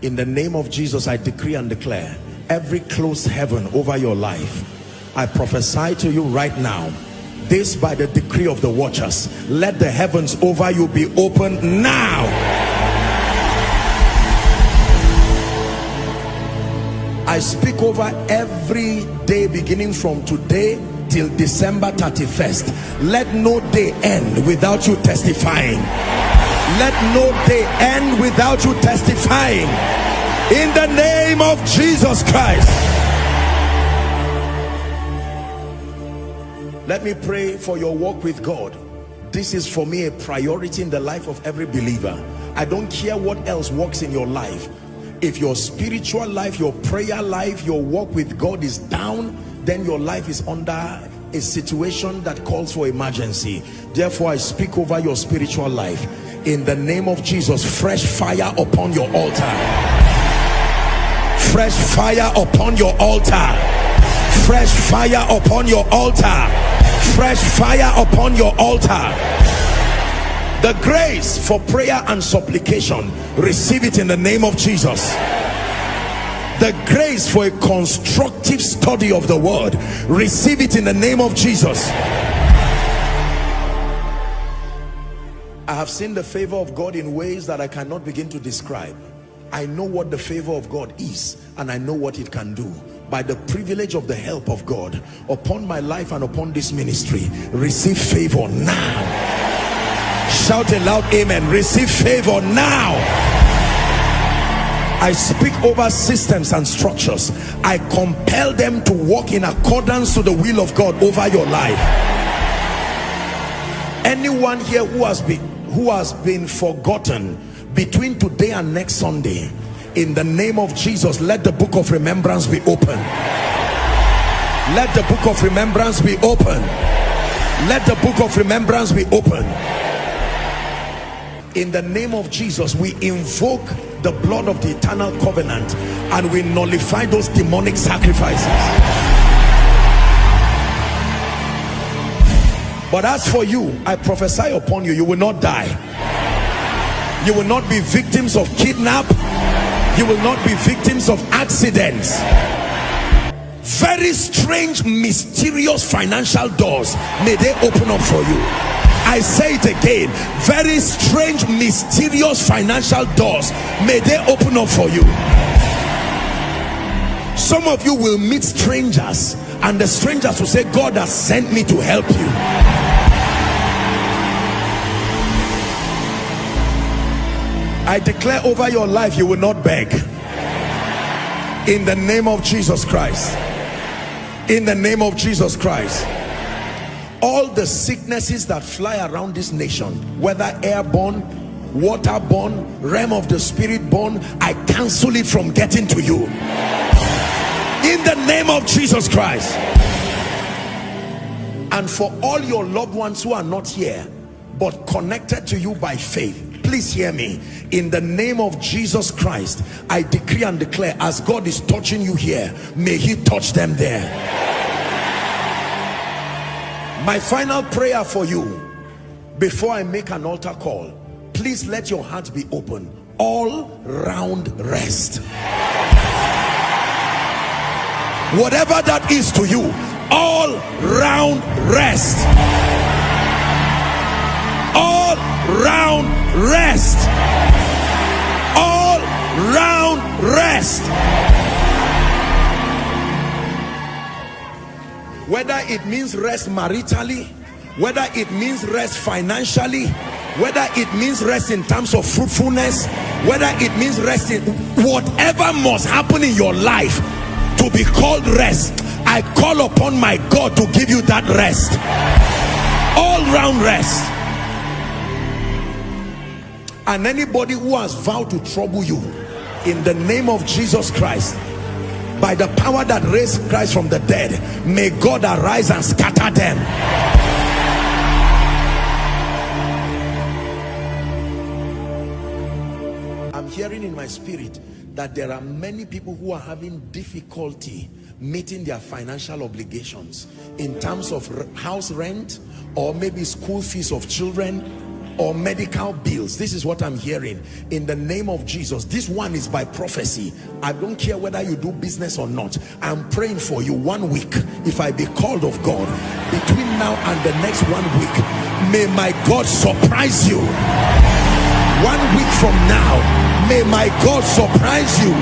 In the name of Jesus, I decree and declare every closed heaven over your life, I prophesy to you right now, this by the decree of the watchers, let the heavens over you be open now. I speak over every day beginning from today till December 31st. Let no day end without you testifying. Let no day end without you testifying. In the name of Jesus Christ. Let me pray for your walk with God. This is for me a priority in the life of every believer. I don't care what else works in your life. If your spiritual life, your prayer life, your walk with God is down, then your life is under a situation that calls for emergency. Therefore, I speak over your spiritual life. In the name of Jesus, fresh fire upon your altar. Fresh fire upon your altar. Fresh fire upon your altar. Fresh fire upon your altar. The grace for prayer and supplication, receive it in the name of Jesus. The grace for a constructive study of the word, receive it in the name of Jesus. I have seen the favor of God in ways that I cannot begin to describe. I know what the favor of God is, and I know what it can do. By the privilege of the help of God upon my life and upon this ministry, receive favor now. Shout a loud amen. Receive favor now. I speak over systems and structures. I compel them to walk in accordance to the will of God over your life. Anyone here who has been forgotten between today and next Sunday, in the name of Jesus, let the book of remembrance be open. Let the book of remembrance be open. Let the book of remembrance be open. In the name of Jesus, we invoke the blood of the eternal covenant and we nullify those demonic sacrifices. But as for you, I prophesy upon you, you will not die. You will not be victims of kidnap. You will not be victims of accidents. Very strange, mysterious financial doors, may they open up for you. I say it again, very strange, mysterious financial doors, may they open up for you. Some of you will meet strangers and the strangers will say, God has sent me to help you. I declare over your life, you will not beg. In the name of Jesus Christ. In the name of Jesus Christ. All the sicknesses that fly around this nation, whether airborne, waterborne, realm of the spirit born, I cancel it from getting to you. In the name of Jesus Christ. And for all your loved ones who are not here but connected to you by faith, please hear me. In the name of Jesus Christ, I decree and declare, as God is touching you here, may he touch them there. My final prayer for you before I make an altar call, please let your heart be open. All round rest. Whatever that is to you, all round rest. All round rest. All round rest. Whether it means rest maritally, whether it means rest financially, whether it means rest in terms of fruitfulness, whether it means rest in whatever must happen in your life to be called rest, I call upon my God to give you that rest. All round rest. And anybody who has vowed to trouble you, in the name of Jesus Christ, by the power that raised Christ from the dead, may God arise and scatter them. I'm hearing in my spirit that there are many people who are having difficulty meeting their financial obligations in terms of house rent or maybe school fees of children. or medical bills. This is what I'm hearing in the name of Jesus. This one is by prophecy. I don't care whether you do business or not. I'm praying for you. 1 week, if I be called of God, between now and the next 1 week, may my God surprise you. 1 week from now, may my God surprise you.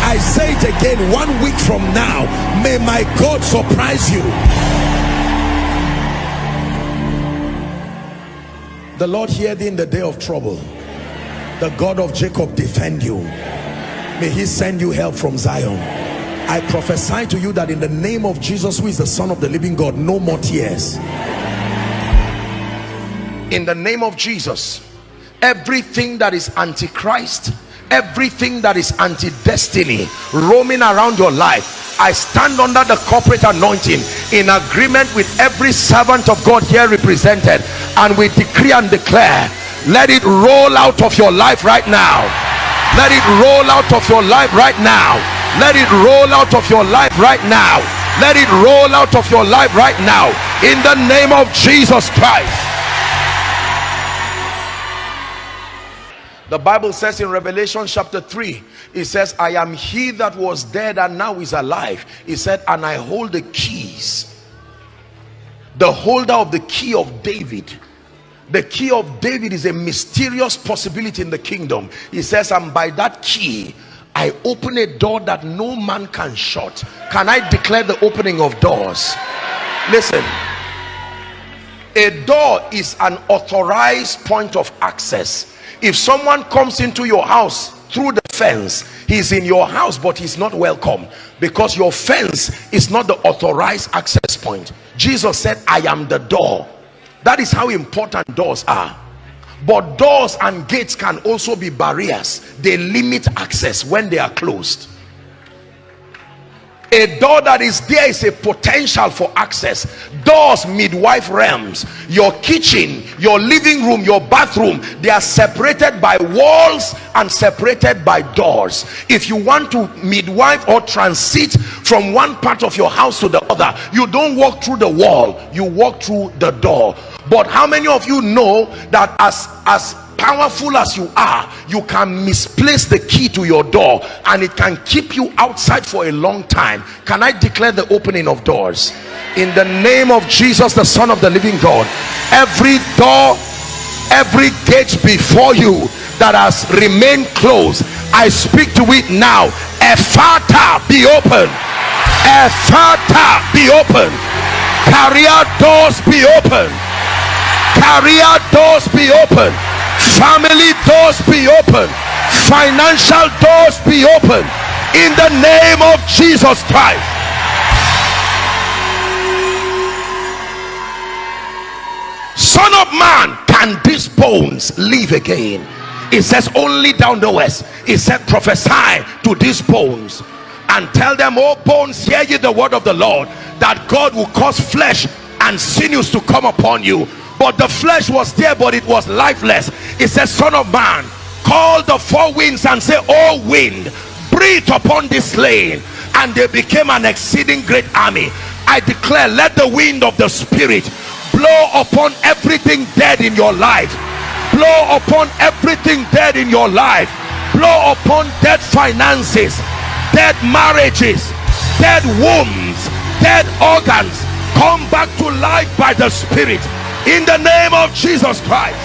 I say it again, 1 week from now, may my God surprise you. The Lord hear thee in the day of trouble. The God of Jacob defend you. May he send you help from Zion. I prophesy to you that in the name of Jesus, who is the Son of the living God, no more tears. In the name of Jesus, everything that is antichrist, everything that is anti-destiny roaming around your life, I stand under the corporate anointing in agreement with every servant of God here represented, and we decree and declare, let it roll out of your life right now. Let it roll out of your life right now. Let it roll out of your life right now. Let it roll out of your life right now, in the name of Jesus Christ. The Bible says in Revelation chapter 3, it says, I am he that was dead and now is alive. He said, and I hold the keys. The holder of the key of David. The key of David is a mysterious possibility in the kingdom. He says, and by that key I open a door that no man can shut. Can I declare the opening of doors? Listen, a door is an authorized point of access. If someone comes into your house through the fence, he's in your house but he's not welcome, because your fence is not the authorized access point. Jesus said, I am the door. That is how important doors are. But doors and gates can also be barriers. They limit access when they are closed. A door that is there is a potential for access. Doors, midwife realms. Your kitchen, your living room, your bathroom, they are separated by walls and separated by doors. If you want to midwife or transit from one part of your house to the other, you don't walk through the wall, you walk through the door. But how many of you know that as powerful as you are, you can misplace the key to your door and it can keep you outside for a long time? Can I declare the opening of doors in the name of Jesus, the Son of the living God? Every door, every gate before you that has remained closed, I speak to it now. Ephata, be open. Ephata, be open. Career doors, be open. Career doors, be open. Family doors, be open. Financial doors, be open, in the name of Jesus Christ. Son of man, can these bones live again? It says only down the west. It said prophesy to these bones and tell them, oh bones, hear ye the word of the Lord, that God will cause flesh and sinews to come upon you. But the flesh was there, but it was lifeless. It says, son of man, call the four winds and say, oh wind, breathe upon this slain. And they became an exceeding great army. I declare, let the wind of the spirit blow upon everything dead in your life. Blow upon everything dead in your life. Blow upon dead finances, dead marriages, dead wombs, dead organs. Come back to life by the spirit, in the name of Jesus Christ.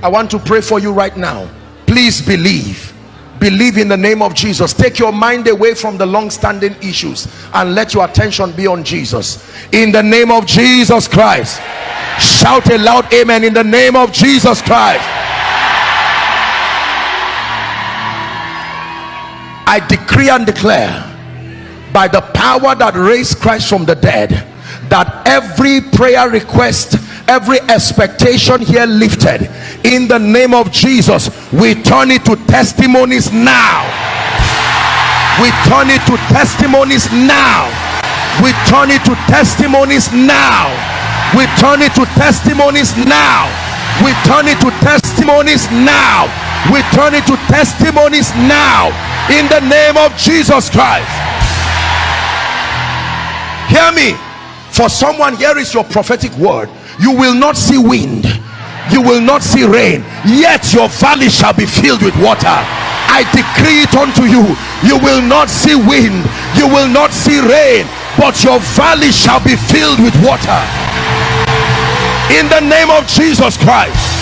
I want to pray for you right now. Please believe. Believe in the name of Jesus. Take your mind away from the long-standing issues and let your attention be on Jesus. In the name of Jesus Christ. Shout a loud amen. In the name of Jesus Christ. I decree and declare, by the power that raised Christ from the dead, that every prayer request, every expectation here lifted, in the name of Jesus, we turn it to testimonies now. We turn it to testimonies now. We turn it to testimonies now. We turn it to testimonies now. We turn it to testimonies now. We turn it to testimonies now, in the name of Jesus Christ. Hear me. For someone, here is your prophetic word. You will not see wind, you will not see rain, yet your valley shall be filled with water. I decree it unto you. You will not see wind, you will not see rain, but your valley shall be filled with water, in the name of Jesus Christ.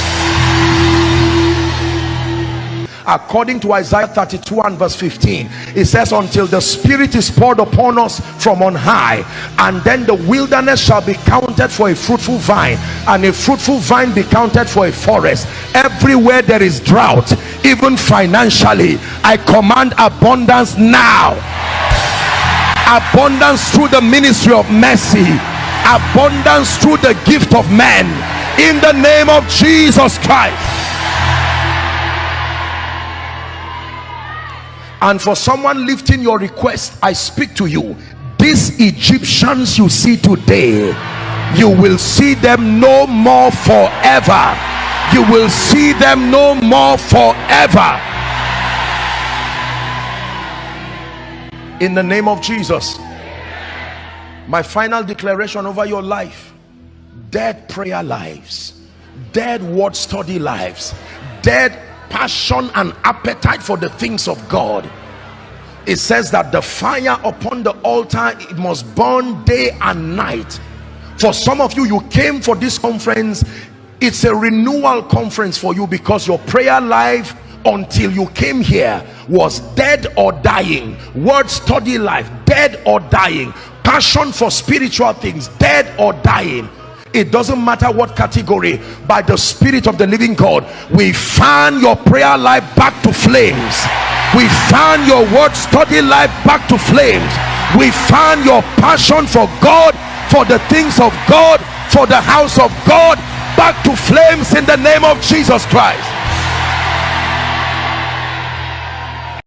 According to Isaiah 32 and verse 15, it says, until the Spirit is poured upon us from on high, and then the wilderness shall be counted for a fruitful vine, and a fruitful vine be counted for a forest. Everywhere there is drought, even financially, I command abundance now. Abundance through the ministry of mercy, abundance through the gift of men, in the name of Jesus Christ. And for someone lifting your request, I speak to you. These Egyptians you see today, you will see them no more forever. You will see them no more forever, in the name of Jesus. My final declaration over your life: dead prayer lives, dead word study lives, dead passion and appetite for the things of God. It says that the fire upon the altar, it must burn day and night. For some of you, you came for this conference, it's a renewal conference for you, because your prayer life until you came here was dead or dying. Word study life, dead or dying. Passion for spiritual things, dead or dying. It doesn't matter what category. By the Spirit of the living God, we fan your prayer life back to flames. We fan your word study life back to flames. We fan your passion for God, for the things of God, for the house of God, back to flames, in the name of Jesus Christ.